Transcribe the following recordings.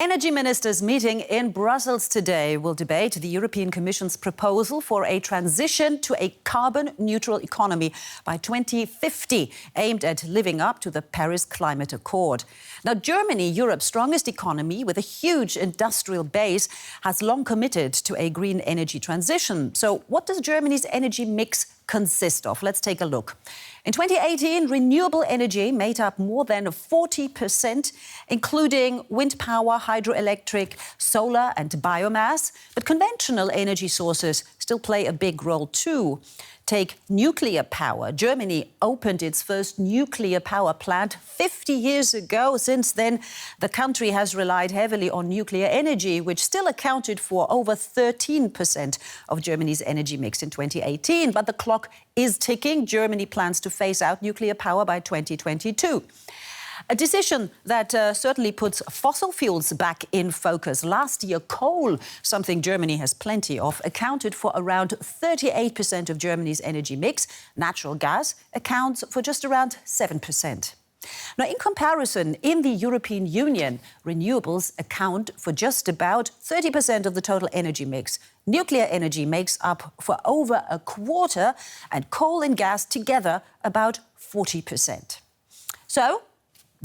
Energy ministers meeting in Brussels today will debate the European Commission's proposal for a transition to a carbon-neutral economy by 2050, aimed at living up to the Paris Climate Accord. Now, Germany, Europe's strongest economy with a huge industrial base, has long committed to a green energy transition. So what does Germany's energy mix consist of? Let's take a look. In 2018, renewable energy made up more than 40%, including wind power, hydroelectric, solar and biomass. But conventional energy sources still play a big role too. Take nuclear power. Germany opened its first nuclear power plant 50 years ago. Since then, the country has relied heavily on nuclear energy, which still accounted for over 13% of Germany's energy mix in 2018. But the clock is ticking. Germany plans to phase out nuclear power by 2022. A decision that certainly puts fossil fuels back in focus. Last year, coal, something Germany has plenty of, accounted for around 38% of Germany's energy mix. Natural gas accounts for just around 7%. Now, in comparison, in the European Union, renewables account for just about 30% of the total energy mix. Nuclear energy makes up for over a quarter, and coal and gas together about 40%. So,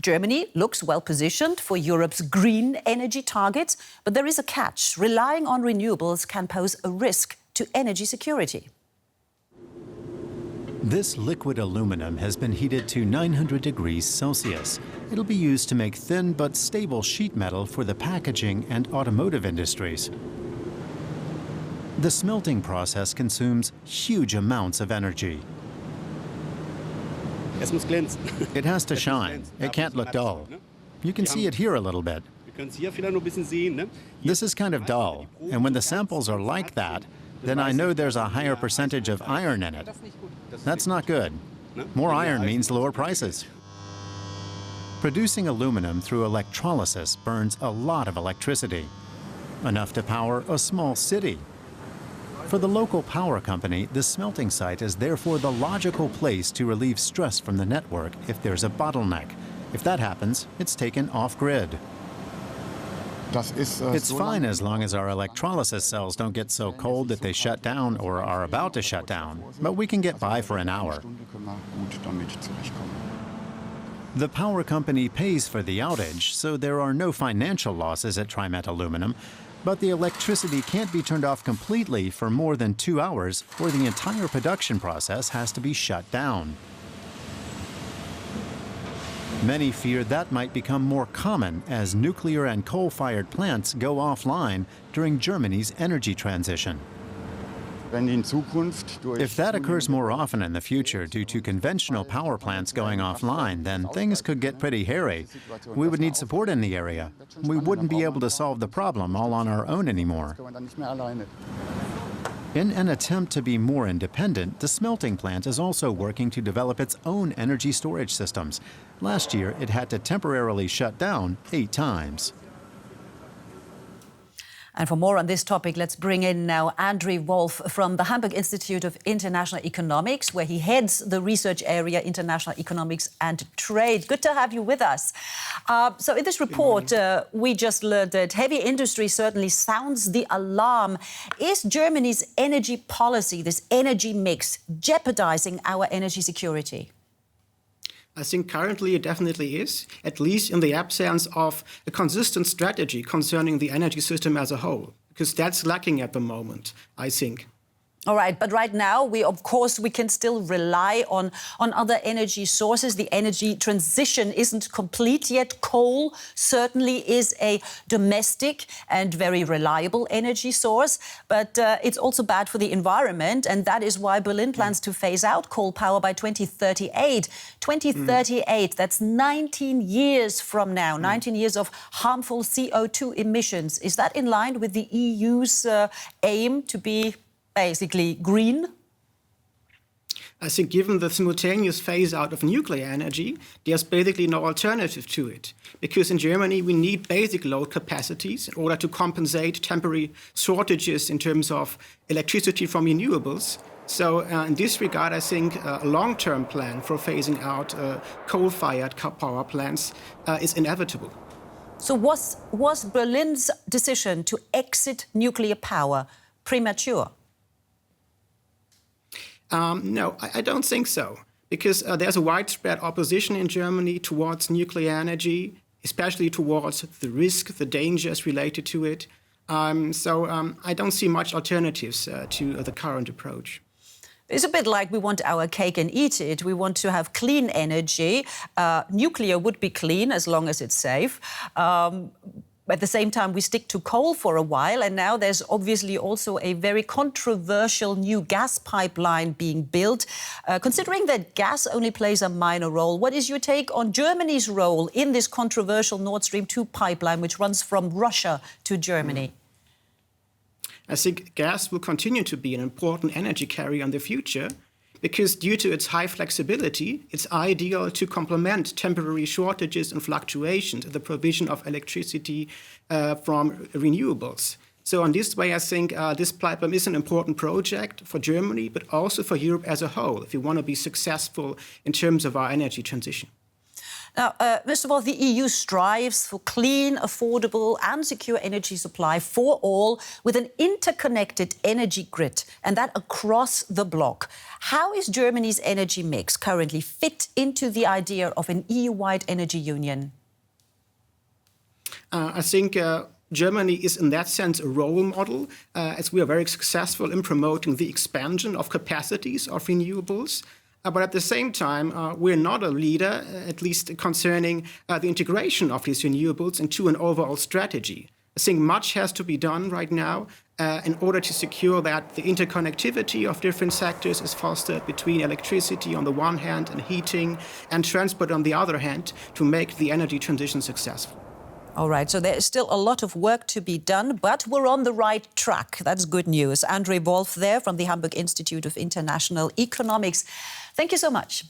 Germany looks well positioned for Europe's green energy targets, but there is a catch. Relying on renewables can pose a risk to energy security. This liquid aluminum has been heated to 900 degrees Celsius. It'll be used to make thin but stable sheet metal for the packaging and automotive industries. The smelting process consumes huge amounts of energy. It has to shine. It can't look dull. You can see it here a little bit. This is kind of dull, and when the samples are like that, then I know there's a higher percentage of iron in it. That's not good. More iron means lower prices. Producing aluminum through electrolysis burns a lot of electricity, enough to power a small city. For the local power company, the smelting site is therefore the logical place to relieve stress from the network if there's a bottleneck. If that happens, it's taken off-grid. It's fine as long as our electrolysis cells don't get so cold that they shut down or are about to shut down, but we can get by for an hour. The power company pays for the outage, so there are no financial losses at TriMet Aluminum, but the electricity can't be turned off completely for more than 2 hours, or the entire production process has to be shut down. Many fear that might become more common as nuclear and coal-fired plants go offline during Germany's energy transition. If that occurs more often in the future due to conventional power plants going offline, then things could get pretty hairy. We would need support in the area. We wouldn't be able to solve the problem all on our own anymore. In an attempt to be more independent, the smelting plant is also working to develop its own energy storage systems. Last year, it had to temporarily shut down 8 times. And for more on this topic, let's bring in now Andrew Wolf from the Hamburg Institute of International Economics, where he heads the research area International Economics and Trade. Good to have you with us. So in this report, we just learned that heavy industry certainly sounds the alarm. Is Germany's energy policy, this energy mix, jeopardizing our energy security? I think currently it definitely is, at least in the absence of a consistent strategy concerning the energy system as a whole, because that's lacking at the moment, I think. All right, but right now, we can still rely on other energy sources. The energy transition isn't complete yet. Coal certainly is a domestic and very reliable energy source, but it's also bad for the environment, and that is why Berlin plans to phase out coal power by 2038. 2038, that's 19 years from now, 19 years of harmful CO2 emissions. Is that in line with the EU's aim to be basically green? I think given the simultaneous phase-out of nuclear energy, there's basically no alternative to it. Because in Germany, we need basic load capacities in order to compensate temporary shortages in terms of electricity from renewables. So in this regard, I think a long-term plan for phasing out coal-fired power plants is inevitable. So was Berlin's decision to exit nuclear power premature? No, I don't think so, because there's a widespread opposition in Germany towards nuclear energy, especially towards the risk, the dangers related to it. So I don't see much alternatives to the current approach. It's a bit like we want our cake and eat it. We want to have clean energy. Nuclear would be clean as long as it's safe. At the same time, we stick to coal for a while, and now there's obviously also a very controversial new gas pipeline being built. Considering that gas only plays a minor role, what is your take on Germany's role in this controversial Nord Stream 2 pipeline, which runs from Russia to Germany? I think gas will continue to be an important energy carrier in the future, because due to its high flexibility, it's ideal to complement temporary shortages and fluctuations in the provision of electricity from renewables. So in this way, I think this pipeline is an important project for Germany, but also for Europe as a whole, if we want to be successful in terms of our energy transition. Now, first of all, the EU strives for clean, affordable and secure energy supply for all with an interconnected energy grid, and that across the bloc. How is Germany's energy mix currently fit into the idea of an EU-wide energy union? I think Germany is in that sense a role model, as we are very successful in promoting the expansion of capacities of renewables. But at the same time, we're not a leader, at least concerning the integration of these renewables into an overall strategy. I think much has to be done right now in order to secure that the interconnectivity of different sectors is fostered between electricity on the one hand and heating and transport on the other hand to make the energy transition successful. All right, so there is still a lot of work to be done, but we're on the right track. That's good news. Andre Wolf there from the Hamburg Institute of International Economics. Thank you so much.